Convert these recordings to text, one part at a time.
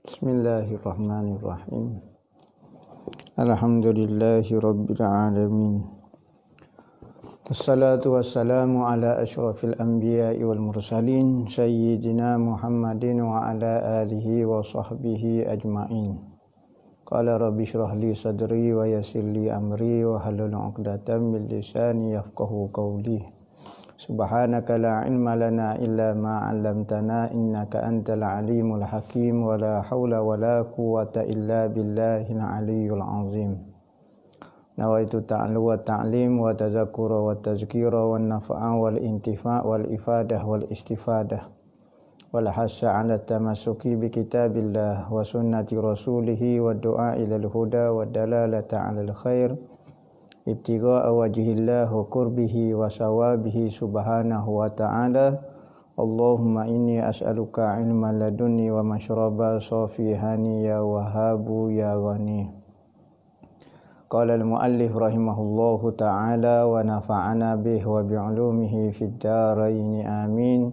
Bismillahirrahmanirrahim. Alhamdulillahi rabbil alamin. Wassalatu wassalamu ala asyrafil anbiya'i wal mursalin sayyidina Muhammadin wa ala alihi wa sahbihi ajma'in. Qala rabbi shrah li sadri wa yassir li amri wa halul 'uqdatam min lisani yafqahu qawli. Subhanaka la ilma lana illa ma 'allamtana innaka antal alimul hakim wa la haula wa la quwwata illa billahil aliyyil azim. Nawaitu ta'allu wa ta'lim wa tazakkura wa tazkira wa nafa'a wal intifa' wal ifadah wal istifadah wal hassa 'ala tamassuki bi kitabillah wa sunnati rasulih wa du'a ilal huda wa dalalata 'alal khair ibtigha'a wajhillah wa qurbihi wa sawabihi subhanahu wa ta'ala. Allahumma inni as'aluka ilman ladunni wa mashraba safihani ya wahabu ya ghani. Qala al-muallif rahimahullahu ta'ala wa nafa'ana bihi wa bi'ulumihi fid dharain amin.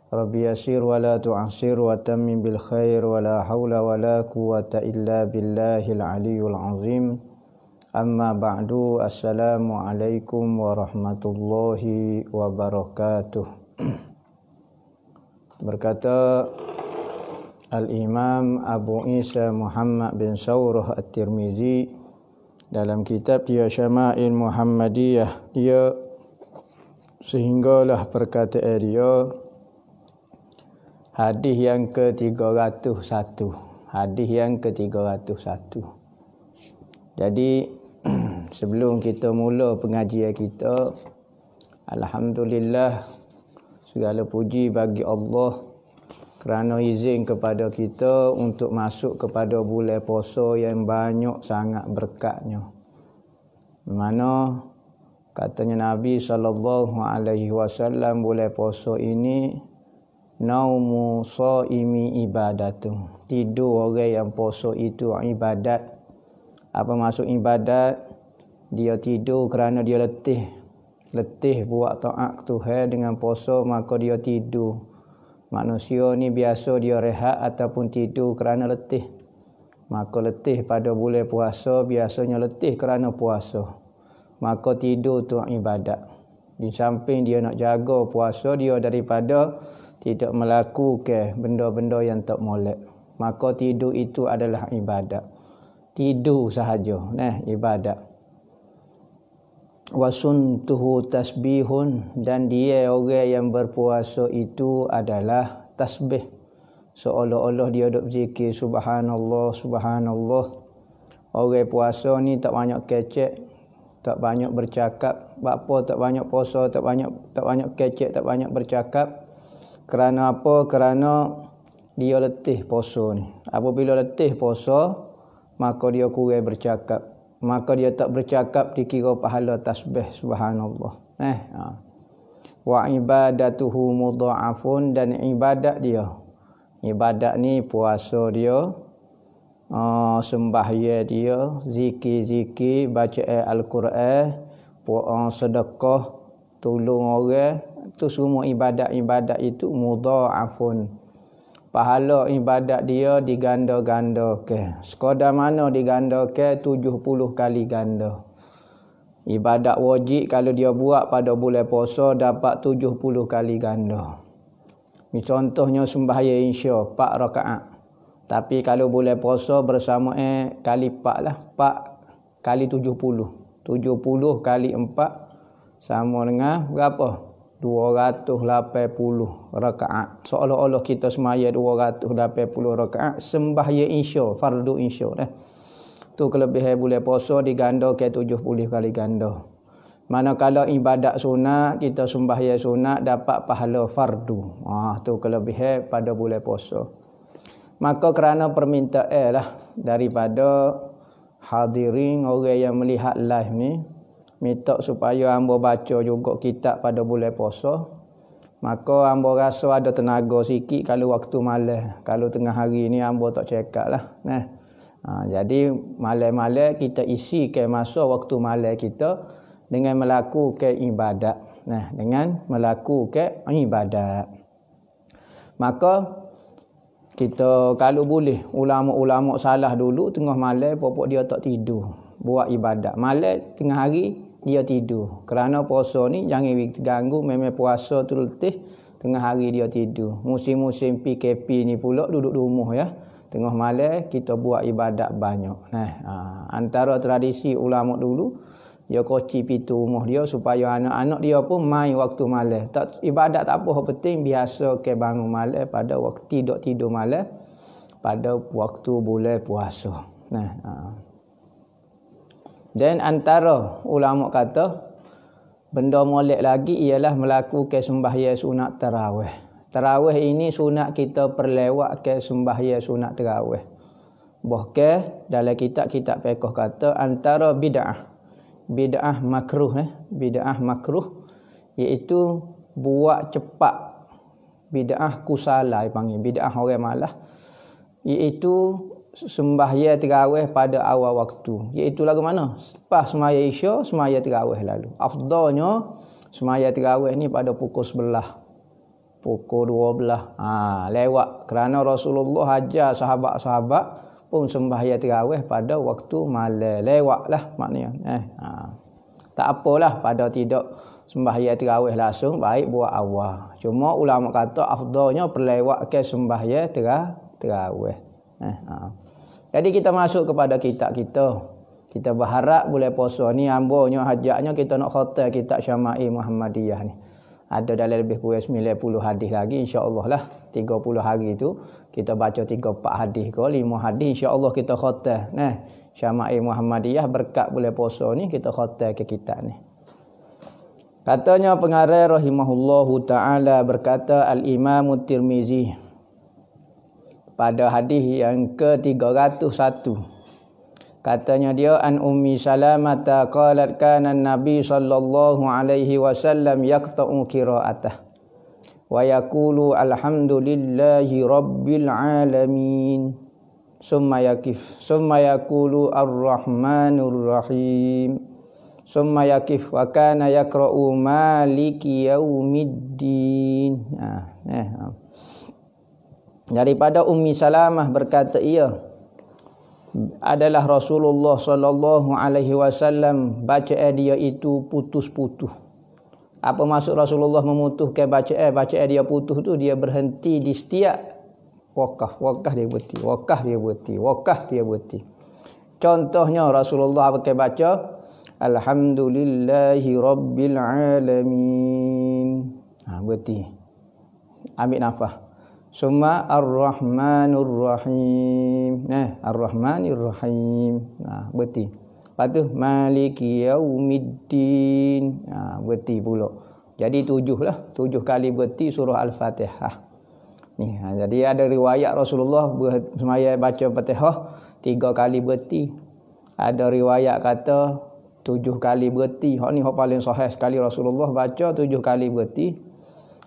Rabbi yassir wa la tu'assir wa tammim bil khair wa la haula wa la quwwata illa billahil aliyyil azim. Amma ba'du, assalamualaikum warahmatullahi wabarakatuh. Berkata Al-Imam Abu Isa Muhammad bin Sawrah At-Tirmizi dalam kitab dia Syama'il Muhammadiyah, dia sehinggalah perkataan dia hadis yang ke-301. Hadis yang ke-301. Jadi sebelum kita mula pengajian kita, alhamdulillah, segala puji bagi Allah kerana izin kepada kita untuk masuk kepada bulan puasa yang banyak sangat berkatnya. Mana katanya Nabi SAW, bulan puasa ini naumu shaimi ibadatu. Tidur orang yang puasa itu ibadat. Apa maksud ibadat? Dia tidur kerana dia letih. Letih buat taat Tuhan dengan puasa, maka dia tidur. Manusia ni biasa dia rehat ataupun tidur kerana letih. Maka letih pada bulan puasa, biasanya letih kerana puasa. Maka tidur tu ibadat. Di samping dia nak jaga puasa dia daripada tidak melakukan benda-benda yang tak molek. Maka tidur itu adalah ibadat. Tidur sahaja, ibadat. Wasuntuhu tasbihun, dan dia orang yang berpuasa itu adalah tasbih. Seolah-olah dia duk zikir subhanallah, subhanallah. Orang puasa ni tak banyak kecek, tak banyak bercakap. Apa tak banyak puasa, tak banyak kecek, tak banyak bercakap. Kerana apa? Kerana dia letih puasa ni. Apabila letih puasa, maka dia kurang bercakap. Maka dia tak bercakap dikira pahala tasbih subhanallah. Wa ibadatuhu mudha'afun, dan ibadat dia. Ibadat ni puasa dia, sembahyang dia, zikir-zikir, baca Al-Quran, sedekah, tolong orang, itu semua ibadat-ibadat itu mudha'afun. Pahala ibadat dia diganda-gandakan. Sekadar mana digandakan? 70 kali ganda. Ibadat wajib kalau dia buat pada bulan puasa dapat 70 kali ganda. Ni contohnya sembahyang Isya 4 rakaat. Tapi kalau bulan puasa bersama kali 4 lah. 4 kali 70. 70 kali 4 sama dengan berapa? 280 rakaat. Seolah-olah kita semaya 280 rakaat sembahyang Isya, fardu Isya. Tu kelebihan bulan puasa diganda ke 70 kali ganda. Manakala ibadat sunat, kita sembahyang sunat dapat pahala fardu. Tu kelebihan pada bulan puasa. Maka kerana permintaan lah daripada hadirin, orang yang melihat live ni, minta supaya hamba baca juga kitab pada bulan puasa. Maka hamba rasa ada tenaga sikit kalau waktu malam. Kalau tengah hari ni hamba tak cekak lah. Jadi malam-malam kita isikan masa waktu malam kita dengan melakukan ibadat. Dengan melakukan ibadat. Maka kita kalau boleh ulama-ulama salah dulu tengah malam pokok dia tak tidur buat ibadat. Malam tengah hari dia tidur. Kerana puasa ni jangan terganggu, memang puasa tu letih, tengah hari dia tidur. Musim-musim PKP ni pula duduk rumah ya. Tengah malam kita buat ibadat banyak. Antara tradisi ulama dulu dia koci pintu rumah dia supaya anak-anak dia pun main waktu malam. Tak ibadat tak apa, penting biasa ke bangun malam pada waktu tidur malam pada waktu bulan puasa. Dan antara ulama kata benda molek lagi ialah melakukan sembahyang sunat tarawih. Tarawih ini sunat kita perlewat ke sembahyang sunat tarawih. Bahkan dalam kitab-kitab fiqh kata antara bid'ah makruh iaitu buat cepat, bid'ah kusala panggil, bid'ah orang malas, iaitu sembahyang tarawih pada awal waktu, iaitu lagu mana? Lepas sembahyang Isya, sembahyang tarawih lalu. Afdalnya sembahyang tarawih ni pada pukul 11, pukul 12. Lewat kerana Rasulullah ajar sahabat-sahabat pun sembahyang tarawih pada waktu malam. Lewatlah maknanya. Tak apalah pada tidak sembahyang tarawih langsung, baik buat awal. Cuma ulama kata afdalnya perlewat ke sembahyang tarawih. Jadi kita masuk kepada kitab kita. Kita berharap bulan puasa ni ambonya hajaknya kita nak khatam kitab Syama'il Muhammadiyah ni. Ada dalam lebih kurang 90 hadis lagi, insya-Allah lah 30 hari tu kita baca 3-4 hadis ke 5 hadis, insya-Allah kita khatam. Syama'il Muhammadiyah berkat bulan puasa ni kita khatam ke kitab ni. Katanya pengarang rahimahullahu taala berkata Al-Imam Tirmizi pada hadis yang ke-301. Katanya dia an Ummi Salamah qalat kana Nabi sallallahu alaihi wasallam yaqta'u qira'atah wa yaqulu alhamdulillahi rabbil alamin summa yaqulu arrahmanur rahim summa yaqif wa kana yaqra'u maliki yaumiddin. Daripada Ummi Salamah berkata ia adalah Rasulullah sallallahu alaihi wasallam bacaan dia itu putus-putus. Apa maksud Rasulullah memutuskan bacaan dia putus tu? Dia berhenti di setiap wakaf dia berhenti. Contohnya Rasulullah pakai baca alhamdulillahi rabbil alamin. Berhenti. Ambil nafas. Summa ar-rahmanur rahim. Ar-rahmanir rahim. Berhenti. Lepas tu maliki yaumiddin. Berhenti pula. Jadi 7 kali berhenti surah Al-Fatihah. Ni, jadi ada riwayat Rasulullah semaya baca Fatihah 3 kali berhenti. Ada riwayat kata 7 kali berhenti. Hak ni hak paling sahih sekali, Rasulullah baca 7 kali berhenti.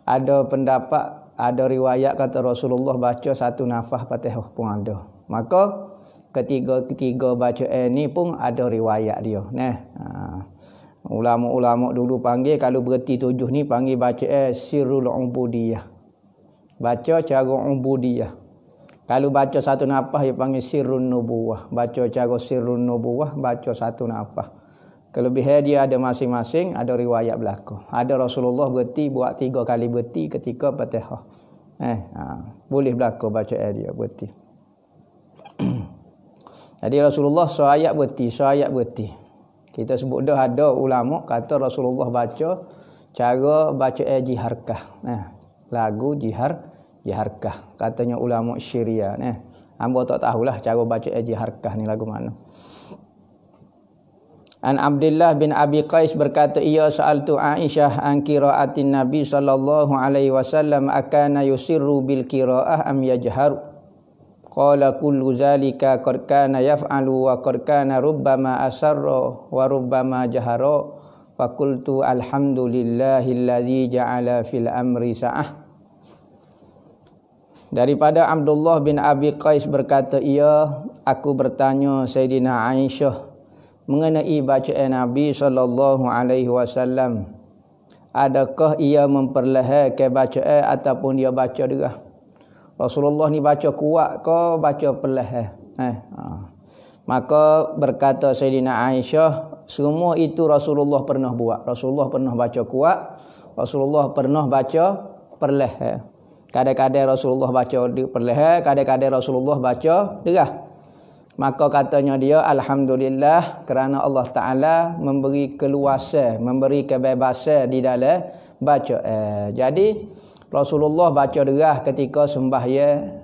Ada pendapat, ada riwayat kata Rasulullah baca 1 nafas Fatihah pun ada. Maka ketiga bacaan ni pun ada riwayat dia. Ulama-ulama dulu panggil kalau berhenti 7 ni panggil bacaan sirrul ubudiyah. Baca cara ubudiyah. Kalau baca 1 nafas dia panggil sirrun nubuwah. Baca cara sirrun nubuwah, baca 1 nafas. Kelebihan dia ada masing-masing, ada riwayat belaka. Ada Rasulullah berhenti buat 3 kali berhenti ketika Fatihah. Boleh belaka bacaan dia berhenti. Jadi Rasulullah seayat berhenti. Kita sebut dah ada ulama kata Rasulullah baca cara bacaan jiharkah. Lagu jiharkah. Katanya ulama Syria. Hamba tak tahulah cara bacaan jiharkah ni lagu mana. An Abdullah bin Abi Qais berkata ia sa'altu Aisyah an qiraatin Nabi sallallahu alaihi wasallam akana yusirru bil qiraah am yajharu. Qala kullu zalika qad kana yaf'alu wa qad kana rubbama asarra wa rubbama jahara. Fa qultu alhamdulillahillazi ja'ala fil amri sa'ah. Daripada Abdullah bin Abi Qais berkata ia aku bertanya Sayyidina Aisyah mengenai bacaan Nabi sallallahu alaihi wasallam, adakah ia memperlahankan bacaan ataupun dia baca derah? Rasulullah ni baca kuat ke baca perlahan? Maka berkata Sayyidina Aisyah, semua itu Rasulullah pernah buat. Rasulullah pernah baca kuat, Rasulullah pernah baca perlahan. Kadang-kadang Rasulullah baca perlahan, kadang-kadang Rasulullah baca deras. Maka katanya dia, alhamdulillah kerana Allah Ta'ala memberi keluasan, memberi kebebasan di dalam baca. Jadi Rasulullah baca deras ketika sembahyang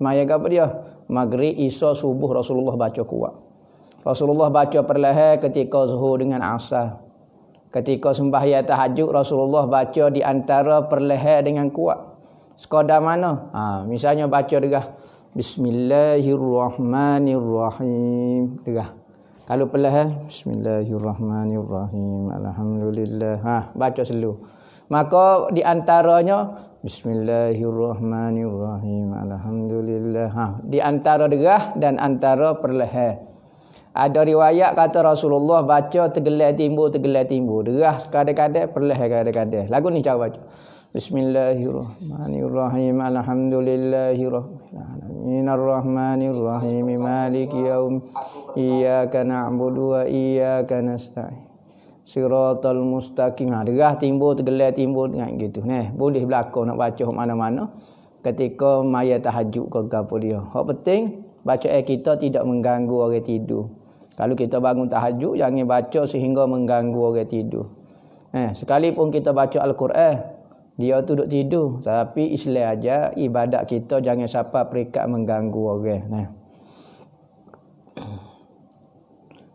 apa dia? Maghrib, Isya, subuh Rasulullah baca kuat. Rasulullah baca perlahan ketika zuhur dengan asar. Ketika sembahyang tahajud Rasulullah baca di antara perlahan dengan kuat. Sekadar mana? Misalnya baca deras, Bismillahirrahmanirrahim. Deras. Kalau perlahan, Bismillahirrahmanirrahim. Alhamdulillah. Baca slow. Maka di antaranya Bismillahirrahmanirrahim. Alhamdulillah. Di antara deras dan antara perlahan. Ada riwayat kata Rasulullah baca tergelar timbul. Deras kadang-kadang, perlahan kadang-kadang. Lagu ni cara baca. Bismillahirrahmanirrahim. Alhamdulillahirabbil alamin arrahmanirrahim maliki yaum iyyaka na'budu wa iyyaka nasta'in siratal mustaqim. Deras timbul tergelar timbul dengan gitu. Boleh berlaku nak baca mana-mana ketika maya tahajud ke apa dia. Hak penting bacaan kita tidak mengganggu orang tidur. Kalau kita bangun tahajud jangan baca sehingga mengganggu orang tidur. Sekalipun kita baca Al-Quran, dia tu duduk tidur, tapi Islam aja ibadat kita jangan sampai peringkat mengganggu orang.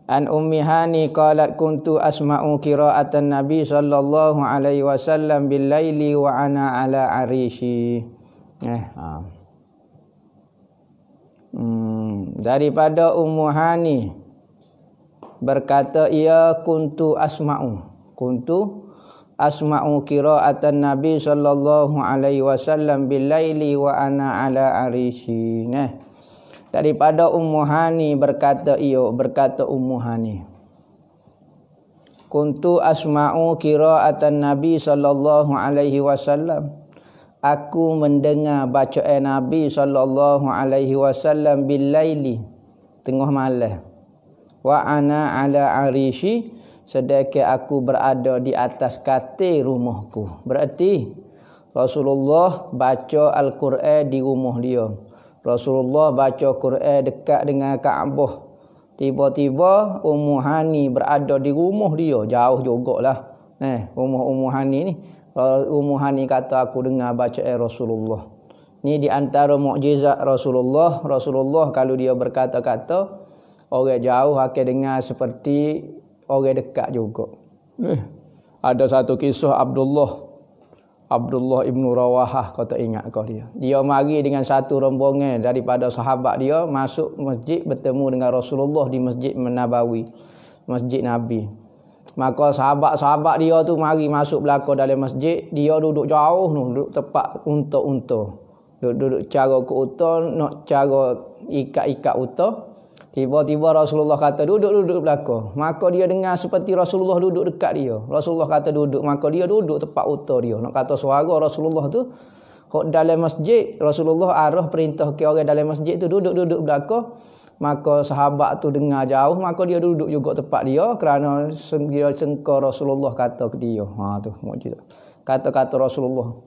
An Ummi Hani qalat kuntu asma'u qira'atan Nabi sallallahu alaihi wasallam bil laili wa ana ala arishi. Daripada Ummu Hani berkata ia kuntu asma'u qira'atan Nabi sallallahu alaihi wasallam bil laili wa ana ala arishi. Daripada Ummu Hani berkata Ummu Hani, kuntu asma'u qira'atan Nabi sallallahu alaihi wasallam, aku mendengar bacaan Nabi sallallahu alaihi wasallam bil laili, tengah malam, wa ana ala arishi, sedangkan aku berada di atas katil rumahku. Berarti Rasulullah baca Al-Quran di rumah dia. Rasulullah baca Quran dekat dengan Kaabah. Tiba-tiba Ummu Hani berada di rumah dia. Jauh jugalah. Rumah Ummu Hani ni. Ummu Hani kata aku dengar bacaan Rasulullah. Ni di antara mukjizat Rasulullah. Rasulullah kalau dia berkata-kata, orang jauh akan dengar seperti orang dekat juga. Ada satu kisah Abdullah ibnu Rawahah, kau tak ingat kau dia. Dia mari dengan satu rombongan daripada sahabat dia masuk masjid bertemu dengan Rasulullah di Masjid Nabawi, Masjid Nabi. Maka sahabat-sahabat dia tu mari masuk belakang dalam masjid, dia duduk jauh, duduk tepat unta-unta. Duduk cara ke unta, nak cara ikat-ikat unta. Tiba-tiba Rasulullah kata duduk belakang. Maka dia dengar seperti Rasulullah duduk dekat dia. Rasulullah kata duduk, maka dia duduk tepat utara dia. Nak kata suara Rasulullah tu dalam masjid, Rasulullah arah perintah ke orang dalam masjid tu duduk belakang. Maka sahabat tu dengar jauh, maka dia duduk juga tepat dia kerana dia sangka Rasulullah kata ke dia. Tu mukjizat. Kata-kata Rasulullah.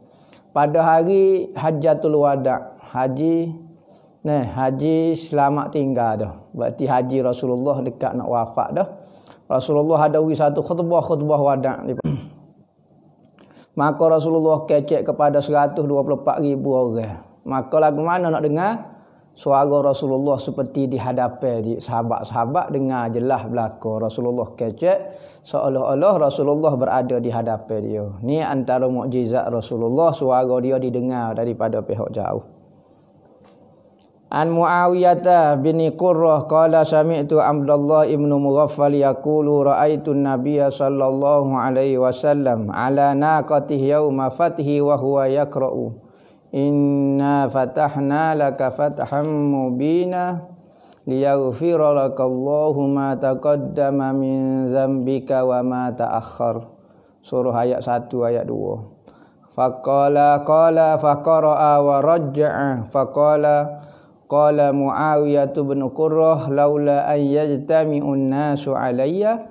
Pada hari Hajjatul Wada', haji selamat tinggal dah. Berarti haji Rasulullah dekat nak wafat dah. Rasulullah ada satu khutbah wada'. Maka Rasulullah kecek kepada 124,000 orang. Maka lagu mana nak dengar suara Rasulullah seperti di hadapan sahabat-sahabat dengar jelas belaka. Rasulullah kecek seolah-olah Rasulullah berada di hadapan dia. Ni antara mukjizat Rasulullah, suara dia didengar daripada pihak jauh. An Muawiyah bin Qurrah qala sami'tu Abdullah ibn Mughaffal yaqulu ra'aitu an-nabiyya sallallahu alaihi wasallam ala naqatihi yauma fathihi wa huwa yaqra'u inna fatahna laka fathan mubina liyaghfira lakallahu ma taqaddama min dzambika wa ma ta'akhkhar. Surah ayat 1 ayat 2. Faqala faqara'a wa rajja'a. Qala Muawiyah bin Qurrah laula an yajtami'un nasu alayya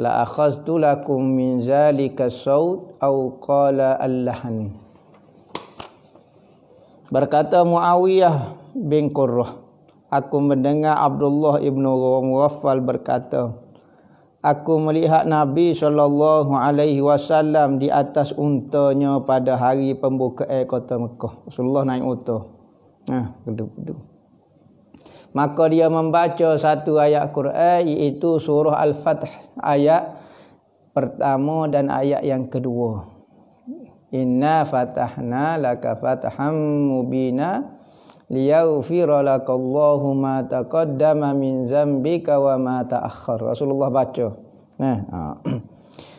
la akhadtu lakum min zalika as-saut au qala al-lahan. Berkata Muawiyah bin Qurrah, aku mendengar Abdullah ibn Mughaffal berkata, aku melihat Nabi SAW di atas untanya pada hari pembukaan kota Mekah. Rasulullah naik unta. Gedung. Maka dia membaca satu ayat Quran, iaitu surah Al-Fath ayat pertama dan ayat yang kedua. Inna fatahna laka fathan mubina liyaghfira lakallahu ma taqaddama min zambika wa ma ta'akhkhar. Rasulullah baca.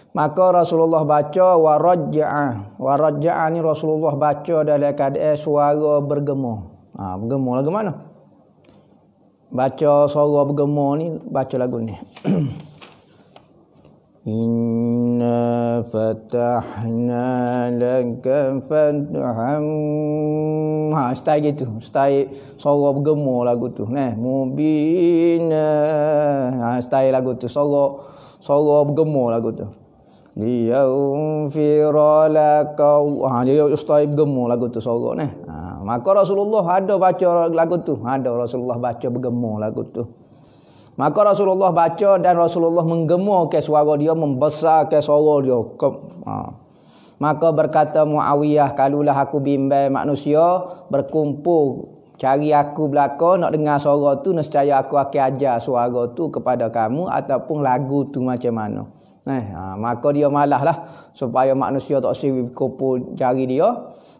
Maka Rasulullah baca wa rajja'a ni Rasulullah baca dalam keadaan suara bergema. Bergema lagu mana? Baca suara bergema ni, baca lagu ni. Inna fatahna laka fathan. Style gitu. Style suara bergema lagu tu. Mubina. Style lagu tu. Suara bergema lagu tu. Liyaghfira laka. Dia style bergema lagu tu suara ni. Maka Rasulullah ada baca lagu tu. Ada Rasulullah baca bergema lagu tu. Maka Rasulullah baca dan Rasulullah menggema ke suara dia, membesar ke suara dia. Maka berkata Muawiyah, kalulah aku bimbang manusia berkumpul cari aku belaka nak dengar suara tu, nescaya aku akan ajar suara tu kepada kamu ataupun lagu tu macam mana. Maka dia malahlah supaya manusia tak sibuk kumpul cari dia.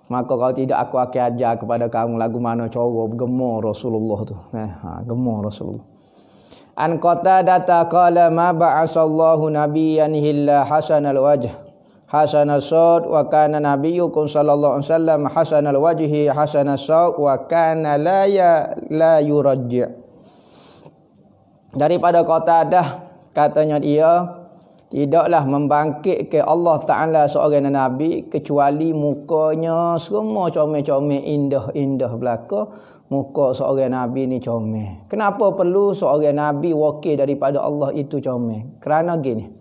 Maka kalau tidak aku akan ajar kepada kamu lagu mana cara bergema Rasulullah tu. Gema Rasulullah. An Qatadah qala ma ba'asallahu nabiyyan illa hasanal wajh hasanas saut wa kana nabiyyukum sallallahu alaihi wasallam hasanal wajhi hasanas saut wa kana la yurajji'. Daripada Qatadah katanya dia, tidaklah membangkit ke Allah Ta'ala seorang Nabi kecuali mukanya semua comel-comel, indah-indah belaka. Muka seorang Nabi ni comel. Kenapa perlu seorang Nabi wakil daripada Allah itu comel? Kerana gini,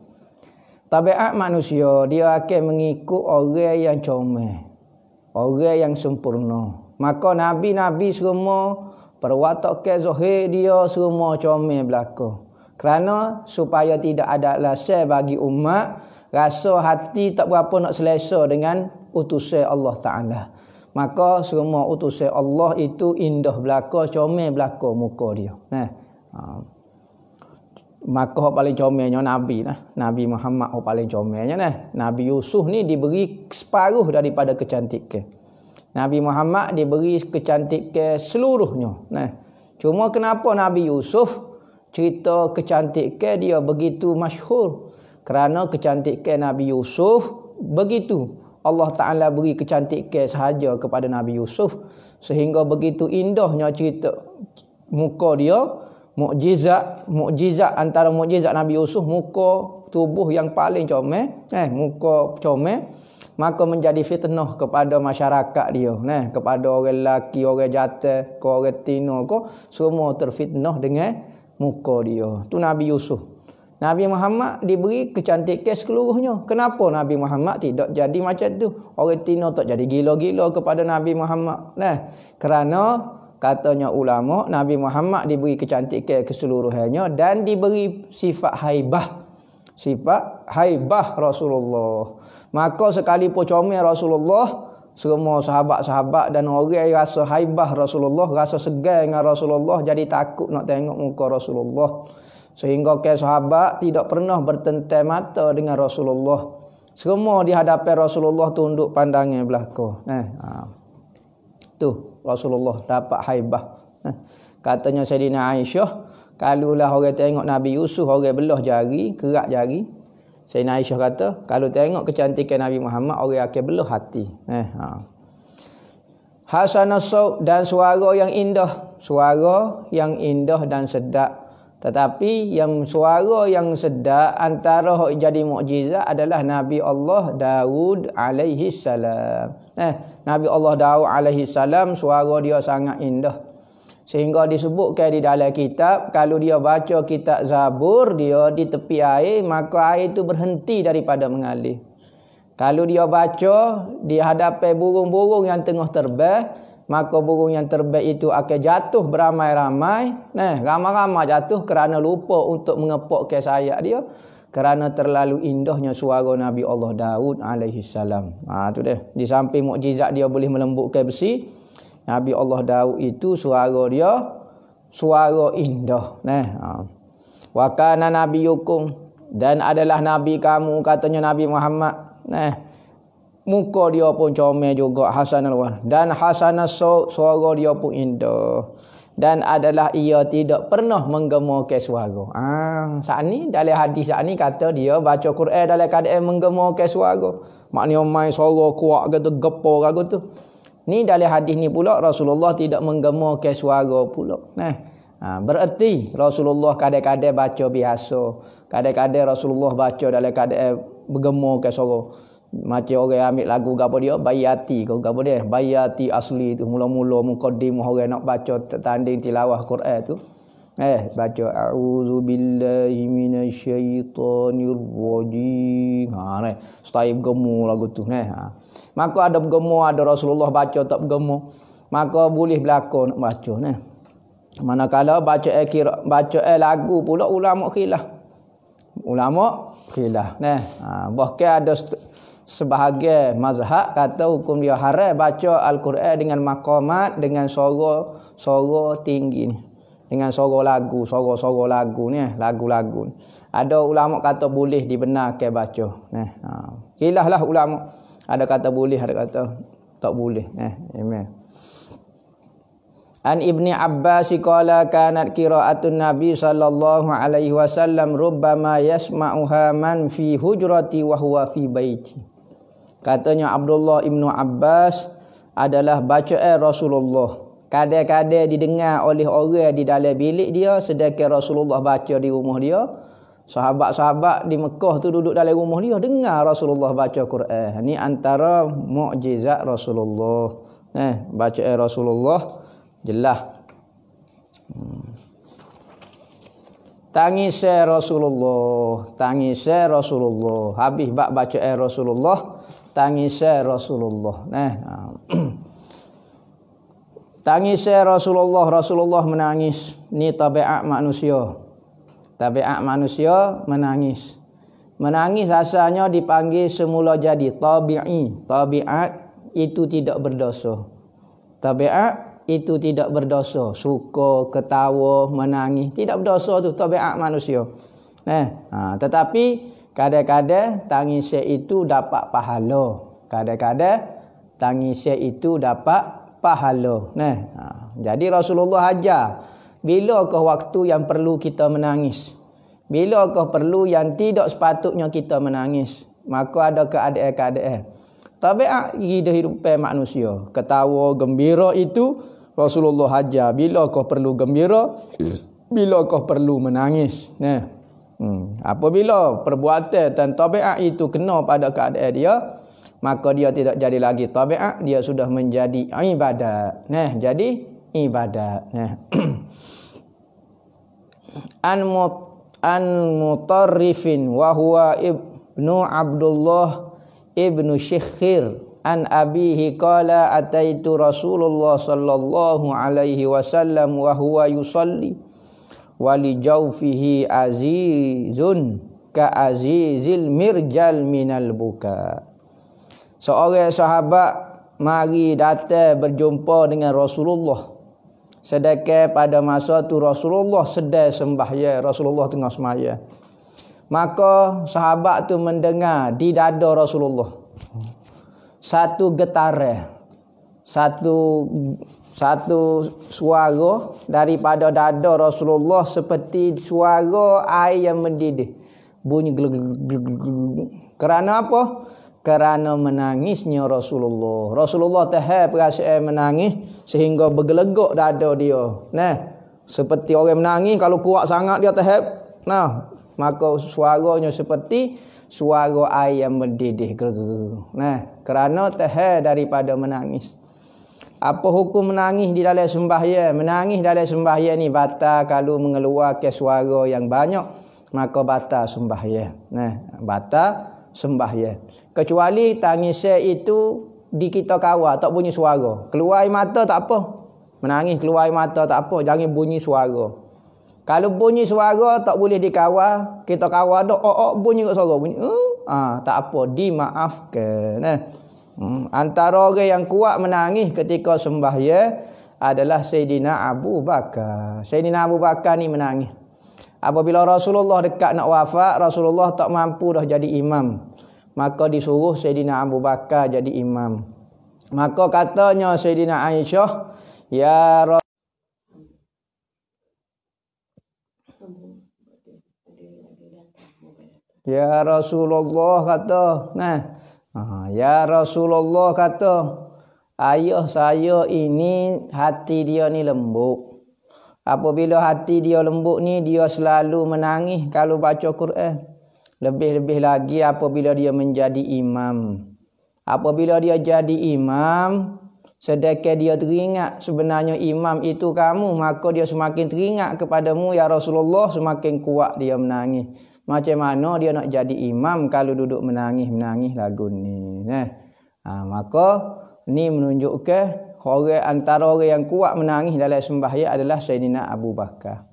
tabiat manusia dia akan mengikut orang yang comel, orang yang sempurna. Maka Nabi-Nabi semua perwatakan zahir dia semua comel belaka. Kerana supaya tidak ada alasan bagi umat rasa hati tak berapa nak selesa dengan utusan Allah Ta'ala. Maka semua utusan Allah itu indah belaka, comel belaka muka dia. Maka yang paling comelnya Nabi Nabi Muhammad yang paling comelnya Nabi Yusuf ni diberi separuh daripada kecantikan. Nabi Muhammad diberi kecantikan seluruhnya. Cuma kenapa Nabi Yusuf cerita kecantikan dia begitu masyhur? Kerana kecantikan Nabi Yusuf begitu Allah Ta'ala beri kecantikan sahaja kepada Nabi Yusuf, sehingga begitu indahnya cerita muka dia. Mukjizat antara mukjizat Nabi Yusuf, muka tubuh yang paling comel, muka comel, maka menjadi fitnah kepada masyarakat dia, kepada orang lelaki, orang jantan, orang tino, semua terfitnah dengan muka dia. Tu Nabi Yusuf. Nabi Muhammad diberi kecantikan seluruhnya. Kenapa Nabi Muhammad tidak jadi macam tu? Orang Tino tak jadi gila-gila kepada Nabi Muhammad. Kerana katanya ulama, Nabi Muhammad diberi kecantikan keseluruhannya dan diberi sifat haibah. Sifat haibah Rasulullah. Maka sekalipun comel Rasulullah, semua sahabat-sahabat dan orang yang rasa haibah Rasulullah, rasa segan dengan Rasulullah, jadi takut nak tengok muka Rasulullah. Sehingga ke sahabat tidak pernah bertentai mata dengan Rasulullah. Semua di hadapan Rasulullah tunduk pandangnya belaka. Tu Rasulullah dapat haibah. Katanya Sayyidina Aisyah, kalulah orang tengok Nabi Yusuf, orang belah jari, kerak jari. Sayyidina Aisyah kata, kalau tengok kecantikan Nabi Muhammad, orang akan belah hati. Hasanus saut dan suara yang indah dan sedap. Tetapi yang suara yang sedap antara hok jadi mukjizat adalah Nabi Allah Daud alaihi salam. Nabi Allah Daud alaihi salam suara dia sangat indah. Sehingga disebutkan di dalam kitab, kalau dia baca kitab Zabur, dia di tepi air, maka air itu berhenti daripada mengalir. Kalau dia baca di hadapan burung-burung yang tengah terbang, maka burung yang terbang itu akan jatuh beramai-ramai. Ramai-ramai jatuh kerana lupa untuk mengepokkan sayap dia, kerana terlalu indahnya suara Nabi Allah Daud alaihi salam. Tu dia. Di samping mukjizat dia boleh melembutkan besi, Nabi Allah Daud itu suara dia suara indah. Wa kana nabiyyukum, dan adalah nabi kamu, katanya Nabi Muhammad. Muka dia pun comel juga, hasanal wajh, dan hasanah suara dia pun indah, dan adalah ia tidak pernah menggemarkan suara. Saat ni dalam hadis saat ni kata dia baca Quran dalam keadaan menggemarkan suara. Maknanya main suara kuat kata gepor kata tu. Ni dalam hadis ni pula Rasulullah tidak menggemarkan suara pula. Bererti Rasulullah kadang-kadang baca biasa, kadang-kadang Rasulullah baca dalam keadaan bergemarkan suara. Macam orang ambil lagu gapo dia bayati ke gapo dia bayati asli tu, mula-mula muqaddimah orang nak baca tanding tilawah Quran tu baca a'udzubillahi minasyaitonir rajim. Style bergema lagu tu maka ada bergema, ada Rasulullah baca tak bergema, maka boleh berlaku nak baca manakala baca lagu pula ulama khilaf bahkan ada sebahagian mazhab kata hukum dia haram baca Al-Quran dengan maqamat, dengan suara tinggi ni, dengan suara lagu ni, lagu-lagu ni. Ada ulama kata boleh dibenarkan baca. Khilaflah ulama. Ada kata boleh, ada kata tak boleh. Amen. An Ibni Abbas qala kanat qira'atun Nabi sallallahu alaihi wasallam rubbama yasma'uha man fi hujrati wa huwa fi baiti. Katanya Abdullah Ibnu Abbas adalah bacaan Rasulullah kadang-kadang didengar oleh orang di dalam bilik dia, sedangkan Rasulullah baca di rumah dia. Sahabat-sahabat di Mekah tu duduk dalam rumah dia, dengar Rasulullah baca Quran. Ini antara mukjizat Rasulullah. Bacaan Rasulullah jelas. Tangisnya Rasulullah, habis bab bacaan Rasulullah, tangisnya Rasulullah. Tangisnya Rasulullah menangis. Ni tabiat manusia. Menangis. Menangis asalnya dipanggil semula jadi tabi'i. Tabiat itu tidak berdosa. Tabiat itu tidak berdosa. Suka, ketawa, menangis, tidak berdosa tu tabiat manusia. Tetapi kadang-kadang tangisnya itu dapat pahala. Jadi Rasulullah ajar, bilakah waktu yang perlu kita menangis? Bilakah perlu yang tidak sepatutnya kita menangis? Maka ada keadaan-keadaan. Tabiat kehidupan manusia. Ketawa, gembira itu Rasulullah ajar. Bilakah perlu gembira? Bilakah perlu menangis? Apabila perbuatan dan tabiat itu kena pada keadaan dia, maka dia tidak jadi lagi tabiat, dia sudah menjadi ibadat. Jadi ibadat. An Mutarrifin wa huwa ibnu Abdullah ibnu Syikhir an abihi qala ataitu Rasulullah sallallahu alaihi wasallam wa huwa yusalli wa li jawfihi azizun ka azizil mirjal minal buka. Seorang sahabat mari datang berjumpa dengan Rasulullah. Sedangkan pada masa tu Rasulullah sedang sembahyang, Rasulullah tengah sembahyang. Maka sahabat tu mendengar di dada Rasulullah satu getaran, satu suara daripada dada Rasulullah seperti suara air yang mendidih. Bunyi glug. Kerana apa? Kerana menangisnya Rasulullah tahan perasaan menangis sehingga bergelegak dada dia. Seperti orang menangis, kalau kuat sangat dia tahap. Nah, maka suaranya seperti suara air yang mendidih. Nah, kerana tahap daripada menangis. Apa hukum menangis di dalam sembahyang? Menangis dalam sembahyang ni batal kalau mengeluarkan suara yang banyak, maka batal sembahyang. Nah, batal sembahyang. Kecuali tangisnya itu di kita kawal, tak bunyi suara. Keluar air mata tak apa. Menangis keluar air mata tak apa, jangan bunyi suara. Kalau bunyi suara tak boleh dikawal, kita kawal dak bunyi kat suara bunyi. Tak apa, dimaafkan. Nah, antara orang yang kuat menangis ketika sembahyang adalah Sayyidina Abu Bakar. Sayyidina Abu Bakar ni menangis. Apabila Rasulullah dekat nak wafat, Rasulullah tak mampu dah jadi imam. Maka disuruh Sayyidina Abu Bakar jadi imam. Maka katanya Sayyidina Aisyah, Ya Rasulullah kata, Ya Rasulullah kata, ayah saya ini hati dia ni lembut. Apabila hati dia lembut ni, dia selalu menangis kalau baca Quran. Lebih-lebih lagi apabila dia menjadi imam. Apabila dia jadi imam, sedekah dia teringat sebenarnya imam itu kamu, maka dia semakin teringat kepadamu ya Rasulullah, semakin kuat dia menangis. Macam mana dia nak jadi imam kalau duduk menangis-menangis lagu ni. Maka ni menunjukkan orang antara orang yang kuat menangis dalam sembahyang adalah Sayyidina Abu Bakar.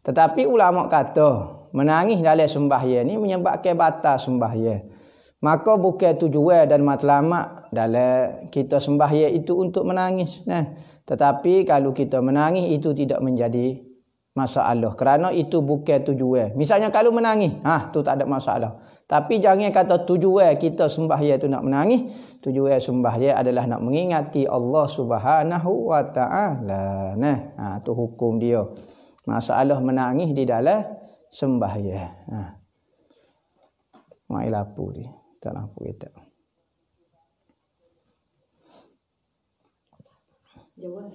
Tetapi ulama kata menangis dalam sembahyang ni menyebabkan batal sembahyang. Maka bukan tujuan dan matlamat dalam kita sembahyang itu untuk menangis. Tetapi kalau kita menangis itu tidak menjadi masalah. Kerana itu bukan tujuan. Misalnya kalau menangis, tu tak ada masalah. Tapi jangan kata tujuan kita sembahyang itu nak menangis. Tujuan sembahyang adalah nak mengingati Allah Subhanahu wa taala. Tu hukum dia. Masalah menangis di dalam sembahyang. Mai lapu dia. Tak lampu kita. Jawab.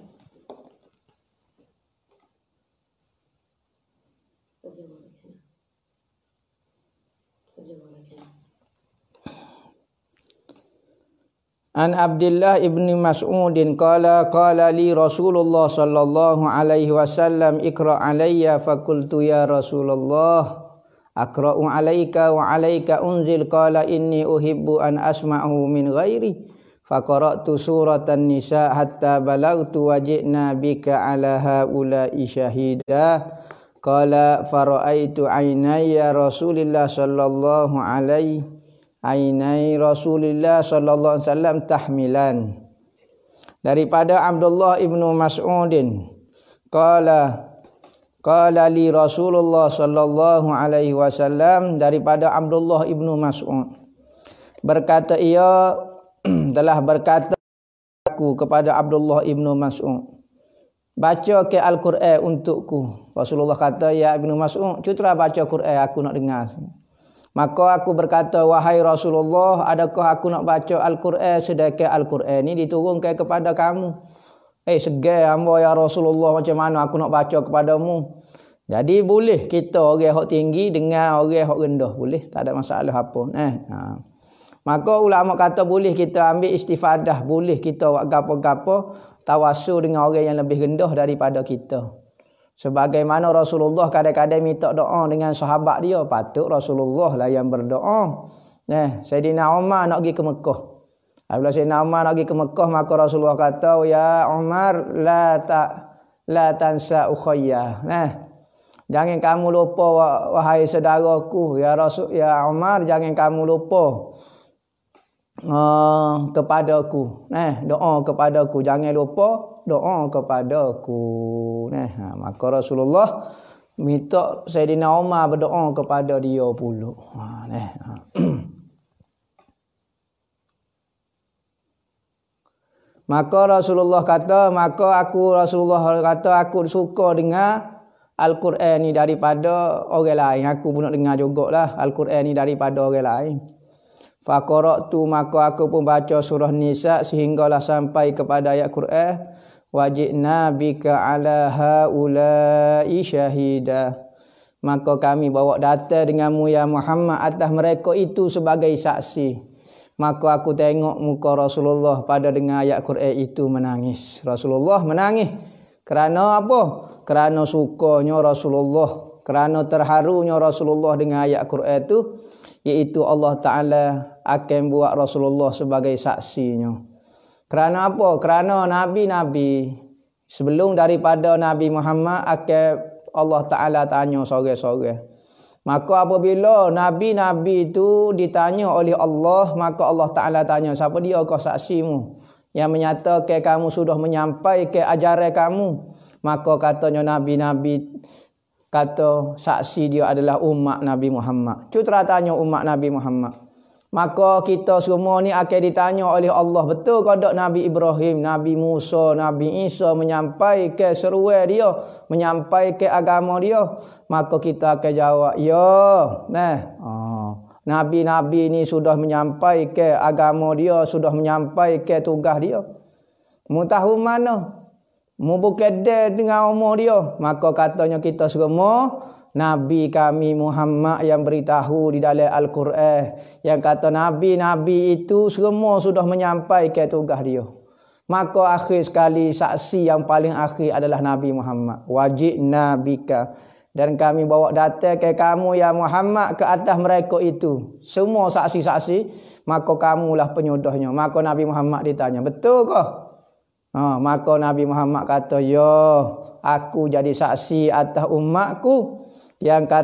An Abdullah ibn Mas'udin qala li Rasulullah sallallahu alaihi wasallam iqra alayya faqultu ya Rasulullah aqra'u alayka wa alayka unzil qala inni uhibbu an asma'u min ghairi faqara'tu suratan nisa hatta balagtu waj'na bika ala haula'i shahida qala fara'aitu aynaya Rasulillah sallallahu alaihi Ainai Rasulullah sallallahu alaihi wasallam tahmilan. Daripada Abdullah ibnu Mas'udin qala li Rasulullah sallallahu alaihi wasallam, daripada Abdullah ibnu Mas'ud berkata ia telah berkata aku kepada Abdullah ibnu Mas'ud, baca ke Al-Quran untukku. Rasulullah kata, ya ibnu Mas'ud, cutera baca Quran, aku nak dengar. Maka aku berkata, wahai Rasulullah, adakah aku nak baca Al-Quran sedekah Al-Quran ini diturunkan kepada kamu? Segar hamba ya Rasulullah, macam mana aku nak baca kepadamu? Jadi boleh kita orang hak tinggi dengan orang hak rendah, boleh, tak ada masalah apa. Maka ulama kata boleh kita ambil istifadah, boleh kita buat gapo-gapo tawasul dengan orang yang lebih rendah daripada kita. Sebagaimana Rasulullah kadang-kadang minta doa dengan sahabat dia, patut Rasulullah lah yang berdoa. Sayyidina Umar nak pergi ke Mekah. Apabila Sayyidina Umar nak pergi ke Mekah, maka Rasulullah kata, ya Umar la tansa ukhayya. Jangan kamu lupa wahai saudaraku, ya Umar, jangan kamu lupa kepadaku. Doa kepadaku, jangan lupa doa kepadaku. Maka Rasulullah minta Sayyidina Umar berdoa kepada dia pula. Maka Rasulullah kata, aku suka dengar Al-Quran ni daripada orang lain. Aku pun nak dengar jugalah Al-Quran ni daripada orang lain. Faqara'tu, maka aku pun baca surah Nisa sehinggalah sampai kepada ayat Quran. wajibna bika ala haula'i syahida. Maka kami bawa data denganmu ya Muhammad atas mereka itu sebagai saksi. Maka aku tengok muka Rasulullah pada dengar ayat Quran itu menangis. Rasulullah menangis. Kerana apa? Kerana sukanya Rasulullah, kerana terharunya Rasulullah dengan ayat Quran itu, iaitu Allah Ta'ala akan buat Rasulullah sebagai saksinya. Kerana apa? Kerana Nabi-Nabi sebelum daripada Nabi Muhammad akan Allah Ta'ala tanya sorang-sorang. Maka apabila Nabi-Nabi itu ditanya oleh Allah, maka Allah Ta'ala tanya, siapa dia kau saksimu yang menyatakan kamu sudah menyampaikan ajaran kamu? Maka katanya Nabi-Nabi kata saksi dia adalah umat Nabi Muhammad. Cuba tanya umat Nabi Muhammad. Maka kita semua ni akan ditanya oleh Allah, betul ke tak Nabi Ibrahim, Nabi Musa, Nabi Isa menyampaikan seruan dia, menyampaikan agama dia? Maka kita akan jawab, ya. Nabi-Nabi ni sudah menyampaikan agama dia, sudah menyampaikan tugas dia. Mu tahu mana? Mu bukan dia dengan umur dia. Maka katanya kita semua, Nabi kami Muhammad yang beritahu di dalam Al-Quran, yang kata Nabi-Nabi itu semua sudah menyampaikan tugas dia. Maka akhir sekali saksi yang paling akhir adalah Nabi Muhammad. Wajibna bika, dan kami bawa data ke kamu ya Muhammad ke atas mereka itu. Semua saksi-saksi, maka kamulah penyudahnya. Maka Nabi Muhammad ditanya, betul ke? Maka Nabi Muhammad kata, ya, aku jadi saksi atas umatku. Yang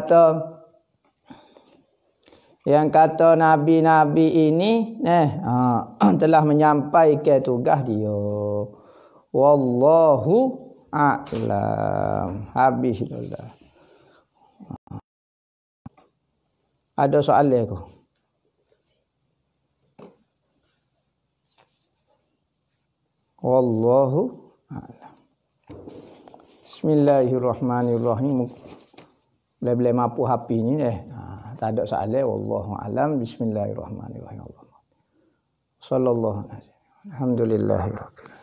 kata Nabi-Nabi ini telah menyampaikan tugas dia. Wallahu a'lam. Habis dah. Ada soalan ke? Wallahu a'lam. Bismillahirrahmanirrahim. Boleh-boleh mampu HP ni tak ada soalan. Wallahu a'lam. Bismillahirrahmanirrahim. Sallallahu alaihi wasallam. Alhamdulillahirabbil alamin.